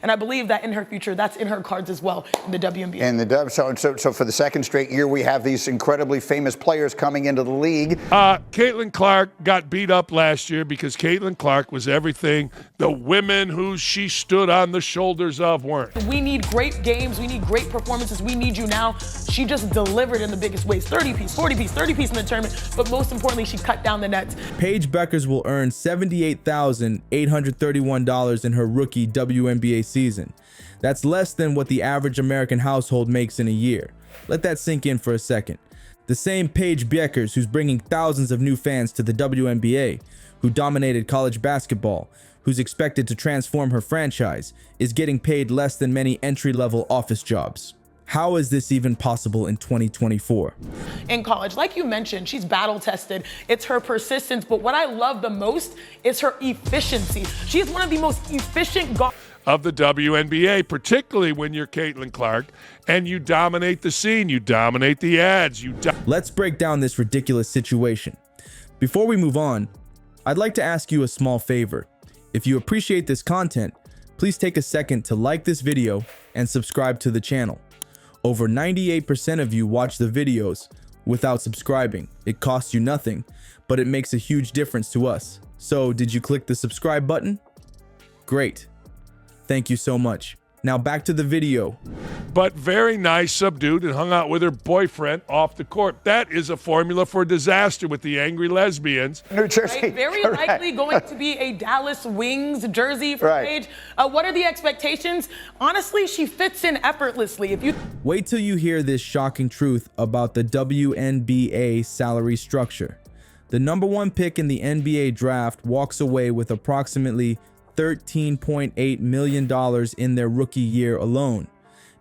And I believe that in her future, that's in her cards as well in the WNBA. And so for the second straight year, we have these incredibly famous players coming into the league. Caitlin Clark got beat up last year because Caitlin Clark was everything the women who she stood on the shoulders of weren't. We need great games. We need great performances. We need you now. She just delivered in the biggest ways. 30-piece, 40-piece, 30-piece in the tournament. But most importantly, she cut down the nets. Paige Bueckers will earn $78,831 in her rookie WNBA season. That's less than what the average American household makes in a year. Let that sink in for a second. The same Paige Bueckers who's bringing thousands of new fans to the WNBA, who dominated college basketball, who's expected to transform her franchise, is getting paid less than many entry-level office jobs. How is this even possible in 2024? In college, like you mentioned, she's battle tested. It's her persistence, but what I love the most is her efficiency. She is one of the most efficient guards of the WNBA, particularly when you're Caitlin Clark and you dominate the scene, you dominate the ads. Let's break down this ridiculous situation. Before we move on, I'd like to ask you a small favor. If you appreciate this content, please take a second to like this video and subscribe to the channel. Over 98% of you watch the videos without subscribing. It costs you nothing, but it makes a huge difference to us. So, did you click the subscribe button? Great. Thank you so much. Now back to the video. But very nice, subdued, and hung out with her boyfriend off the court. That is a formula for disaster with the angry lesbians. New Jersey. Right? Very likely going to be a Dallas Wings jersey for Paige. What are the expectations? Honestly, she fits in effortlessly. Wait till you hear this shocking truth about the WNBA salary structure. The #1 pick in the NBA draft walks away with approximately $13.8 million in their rookie year alone.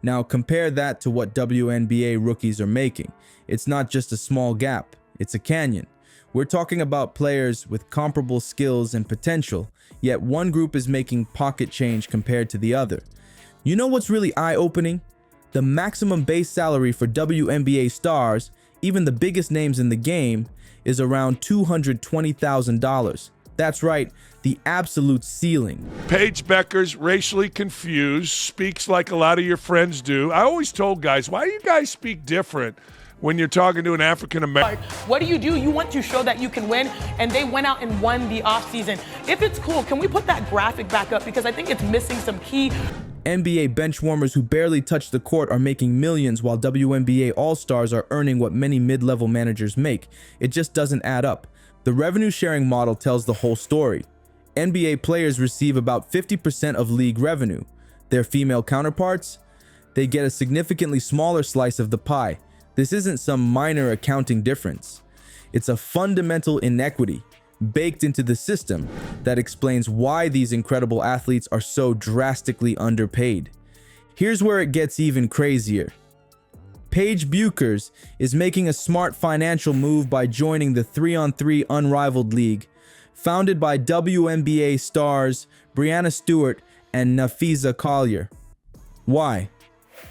Now compare that to what WNBA rookies are making. It's not just a small gap, it's a canyon. We're talking about players with comparable skills and potential, yet one group is making pocket change compared to the other. You know what's really eye-opening? The maximum base salary for WNBA stars, even the biggest names in the game, is around $220,000. That's right, the absolute ceiling. Paige Bueckers, racially confused, speaks like a lot of your friends do. I always told guys, why do you guys speak different when you're talking to an African American? What do? You want to show that you can win, and they went out and won the offseason. If it's cool, can we put that graphic back up? Because I think it's missing some key. NBA benchwarmers who barely touch the court are making millions, while WNBA All-Stars are earning what many mid-level managers make. It just doesn't add up. The revenue sharing model tells the whole story. NBA players receive about 50% of league revenue. Their female counterparts? They get a significantly smaller slice of the pie. This isn't some minor accounting difference. It's a fundamental inequity baked into the system that explains why these incredible athletes are so drastically underpaid. Here's where it gets even crazier. Paige Bueckers is making a smart financial move by joining the 3-on-3 Unrivaled League, founded by WNBA stars Breanna Stewart and Napheesa Collier. Why?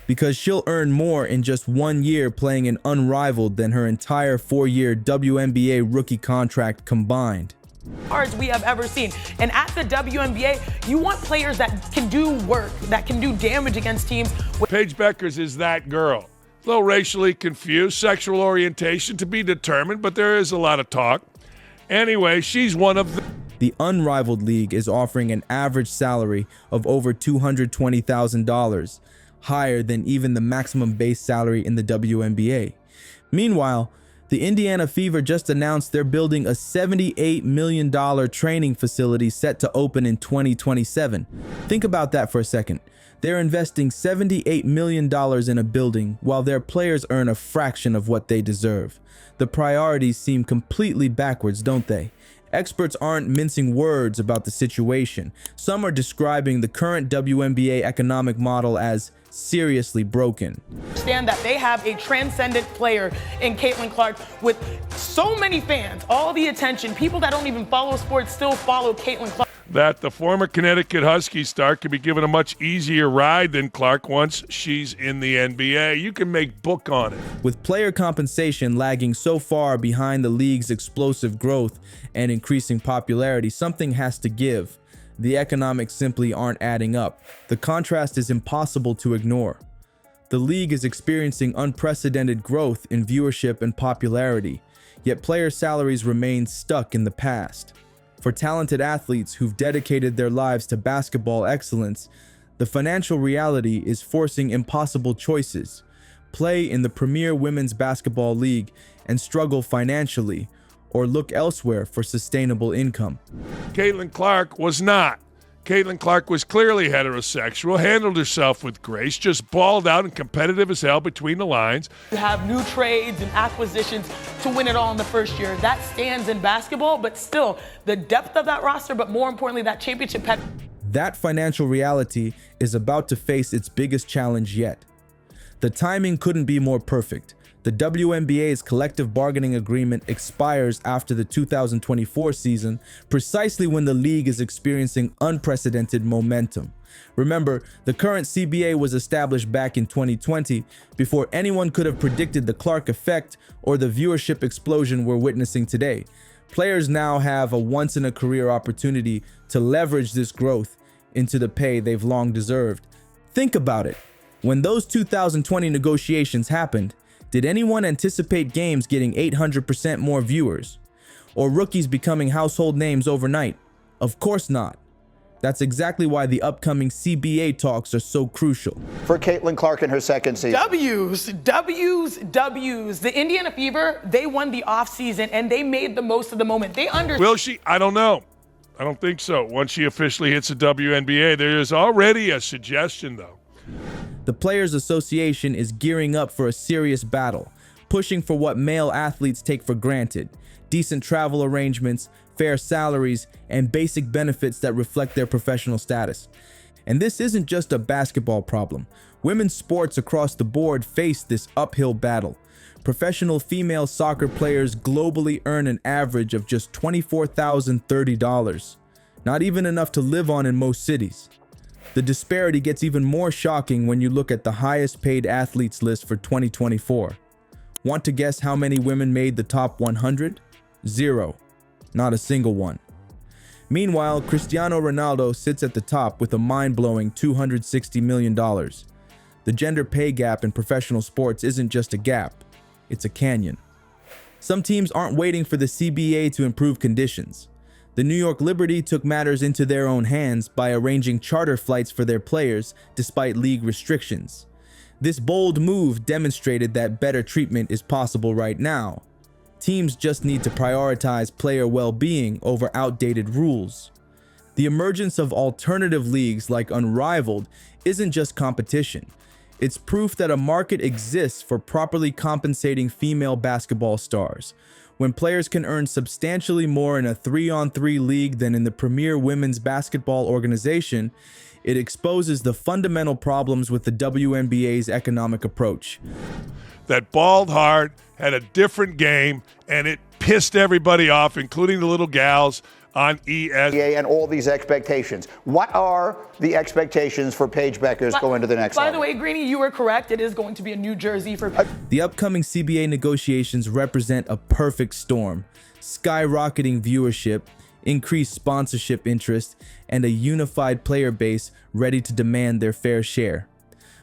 Because she'll earn more in just 1 year playing in Unrivaled than her entire 4-year WNBA rookie contract combined. Cards we have ever seen. And at the WNBA, you want players that can do work, that can do damage against teams. Paige Bueckers is that girl. A little racially confused, sexual orientation to be determined, but there is a lot of talk. Anyway, she's one of The Unrivaled League is offering an average salary of over $220,000, higher than even the maximum base salary in the WNBA. Meanwhile, the Indiana Fever just announced they're building a $78 million training facility set to open in 2027. Think about that for a second. They're investing $78 million in a building while their players earn a fraction of what they deserve. The priorities seem completely backwards, don't they? Experts aren't mincing words about the situation. Some are describing the current WNBA economic model as seriously broken. Understand that they have a transcendent player in Caitlin Clark with so many fans, all the attention, people that don't even follow sports still follow Caitlin Clark. That the former Connecticut Husky star could be given a much easier ride than Clark once she's in the NBA. You can make book on it. With player compensation lagging so far behind the league's explosive growth and increasing popularity, something has to give. The economics simply aren't adding up. The contrast is impossible to ignore. The league is experiencing unprecedented growth in viewership and popularity, yet player salaries remain stuck in the past. For talented athletes who've dedicated their lives to basketball excellence, the financial reality is forcing impossible choices. Play in the premier women's basketball league and struggle financially, or look elsewhere for sustainable income. Caitlin Clark was not. Caitlin Clark was clearly heterosexual, handled herself with grace, just balled out and competitive as hell between the lines. You have new trades and acquisitions to win it all in the first year. That stands in basketball, but still, the depth of that roster, but more importantly, that championship pedigree. That financial reality is about to face its biggest challenge yet. The timing couldn't be more perfect. The WNBA's collective bargaining agreement expires after the 2024 season, precisely when the league is experiencing unprecedented momentum. Remember, the current CBA was established back in 2020, before anyone could have predicted the Clark effect or the viewership explosion we're witnessing today. Players now have a once-in-a-career opportunity to leverage this growth into the pay they've long deserved. Think about it. When those 2020 negotiations happened, did anyone anticipate games getting 800% more viewers? Or rookies becoming household names overnight? Of course not. That's exactly why the upcoming CBA talks are so crucial. For Caitlin Clark in her second season. W's. The Indiana Fever, they won the offseason and they made the most of the moment. Will she? I don't know. I don't think so. Once she officially hits the WNBA, there is already a suggestion, though. The Players Association is gearing up for a serious battle, pushing for what male athletes take for granted: decent travel arrangements, fair salaries, and basic benefits that reflect their professional status. And this isn't just a basketball problem. Women's sports across the board face this uphill battle. Professional female soccer players globally earn an average of just $24,030, not even enough to live on in most cities. The disparity gets even more shocking when you look at the highest paid athletes list for 2024. Want to guess how many women made the top 100? Zero. Not a single one. Meanwhile, Cristiano Ronaldo sits at the top with a mind-blowing $260 million. The gender pay gap in professional sports isn't just a gap, it's a canyon. Some teams aren't waiting for the CBA to improve conditions. The New York Liberty took matters into their own hands by arranging charter flights for their players despite league restrictions. This bold move demonstrated that better treatment is possible right now. Teams just need to prioritize player well-being over outdated rules. The emergence of alternative leagues like Unrivaled isn't just competition. It's proof that a market exists for properly compensating female basketball stars. When players can earn substantially more in a 3-on-3 league than in the premier women's basketball organization, it exposes the fundamental problems with the WNBA's economic approach. That balled hard, had a different game, and it pissed everybody off, including the little gals on ES. And all these expectations. What are the expectations for Paige Bueckers going to the next level? By the way, Greeny, you were correct. It is going to be a New Jersey for... The upcoming CBA negotiations represent a perfect storm: skyrocketing viewership, increased sponsorship interest, and a unified player base ready to demand their fair share.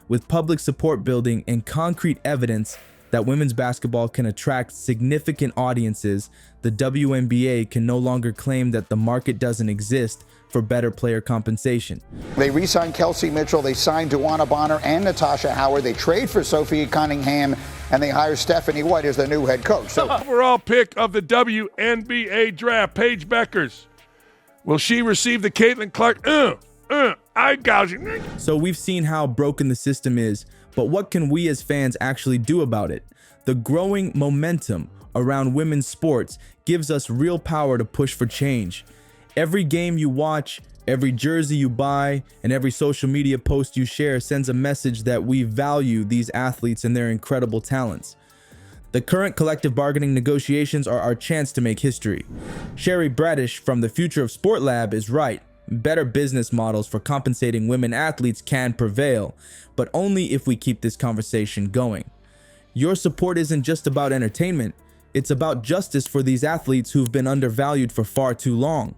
With public support building and concrete evidence that women's basketball can attract significant audiences, the WNBA can no longer claim that the market doesn't exist for better player compensation. They re-signed Kelsey Mitchell, they signed DeWanna Bonner and Natasha Howard, they trade for Sophie Cunningham, and they hire Stephanie White as their new head coach. So, overall pick of the WNBA draft, Paige Bueckers. Will she receive the Caitlin Clark eye gouging? So we've seen how broken the system is, but what can we as fans actually do about it? The growing momentum around women's sports gives us real power to push for change. Every game you watch, every jersey you buy, and every social media post you share sends a message that we value these athletes and their incredible talents. The current collective bargaining negotiations are our chance to make history. Sherry Bradish from the Future of Sport Lab is right. Better business models for compensating women athletes can prevail, but only if we keep this conversation going. Your support isn't just about entertainment, it's about justice for these athletes who've been undervalued for far too long.